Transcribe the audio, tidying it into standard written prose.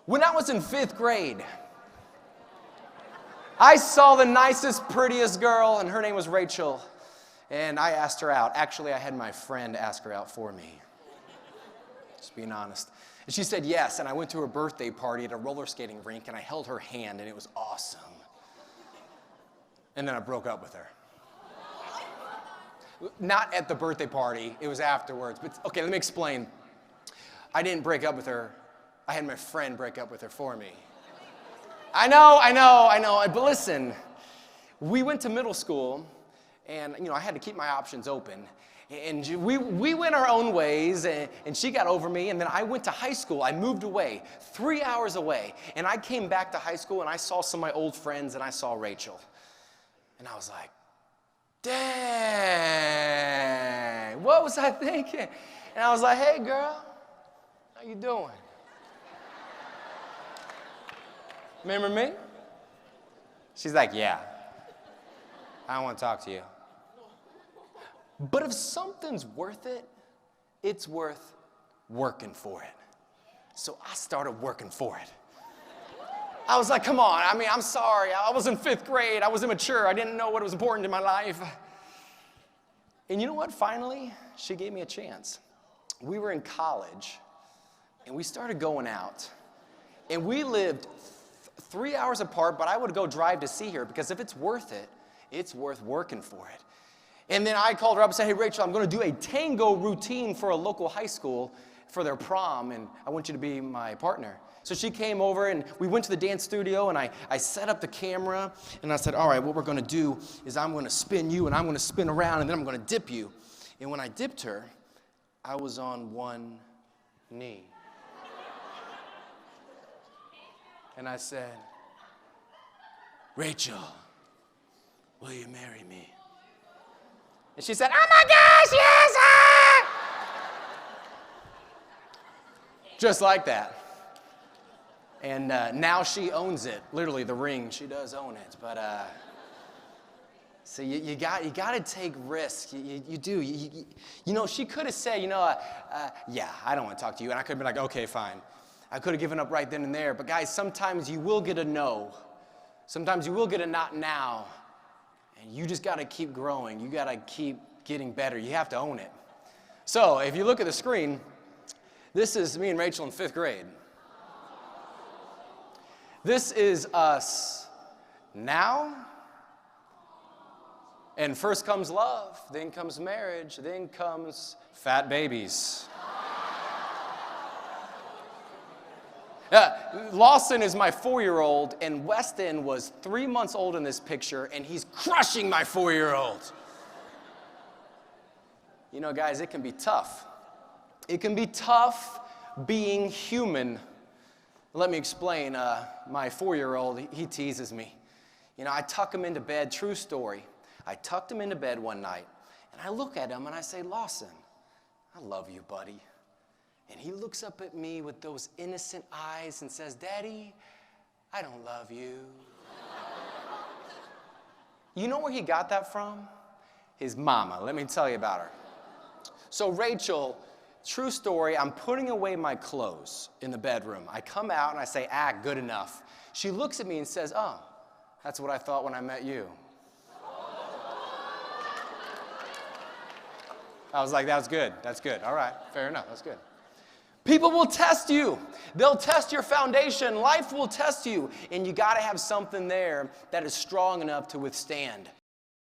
When I was in 5th grade, I saw the nicest, prettiest girl, and her name was Rachel, and I asked her out. Actually, I had my friend ask her out for me. Just being honest. And she said yes, and I went to her birthday party at a roller skating rink, and I held her hand, and it was awesome. And then I broke up with her. Not at the birthday party, it was afterwards. But okay, let me explain. I didn't break up with her. I had my friend break up with her for me. I know. But listen, we went to middle school, and I had to keep my options open. And we went our own ways, and she got over me, and then I went to high school. I moved away, 3 hours away, and I came back to high school, and I saw some of my old friends, and I saw Rachel. And I was like, dang, what was I thinking? And I was like, hey, girl, how you doing? Remember me? She's like, yeah, I don't want to talk to you. But if something's worth it, it's worth working for it. So I started working for it. I was like, come on, I'm sorry. I was in 5th grade. I was immature. I didn't know what was important in my life. And you know what? Finally, she gave me a chance. We were in college, and we started going out. And we lived 3 hours apart, but I would go drive to see her because if it's worth it, it's worth working for it. And then I called her up and said, hey, Rachel, I'm going to do a tango routine for a local high school for their prom, and I want you to be my partner. So she came over, and we went to the dance studio, and I set up the camera, and I said, all right, what we're going to do is I'm going to spin you, and I'm going to spin around, and then I'm going to dip you. And when I dipped her, I was on one knee. And I said, Rachel, will you marry me? And she said, oh my gosh, yes, sir! Just like that. And now she owns it. Literally, the ring, she does own it. But so you got to take risks. You do. She could have said, yeah, I don't want to talk to you. And I could have been like, okay, fine. I could have given up right then and there. But guys, sometimes you will get a no. Sometimes you will get a not now. And you just got to keep growing. You got to keep getting better. You have to own it. So if you look at the screen, this is me and Rachel in 5th grade. This is us now. And first comes love, then comes marriage, then comes fat babies. Lawson is my 4-year-old, and Weston was 3 months old in this picture, and he's crushing my 4-year-old. Guys, it can be tough. It can be tough being human. Let me explain. My 4-year-old, he teases me. I tuck him into bed, true story. I tucked him into bed one night, and I look at him, and I say, Lawson, I love you, buddy. And he looks up at me with those innocent eyes and says, Daddy, I don't love you. You know where he got that from? His mama. Let me tell you about her. So Rachel, true story, I'm putting away my clothes in the bedroom. I come out and I say, good enough. She looks at me and says, oh, that's what I thought when I met you. I was like, that's good. That's good. All right, fair enough. That's good. People will test you. They'll test your foundation. Life will test you. And you got to have something there that is strong enough to withstand.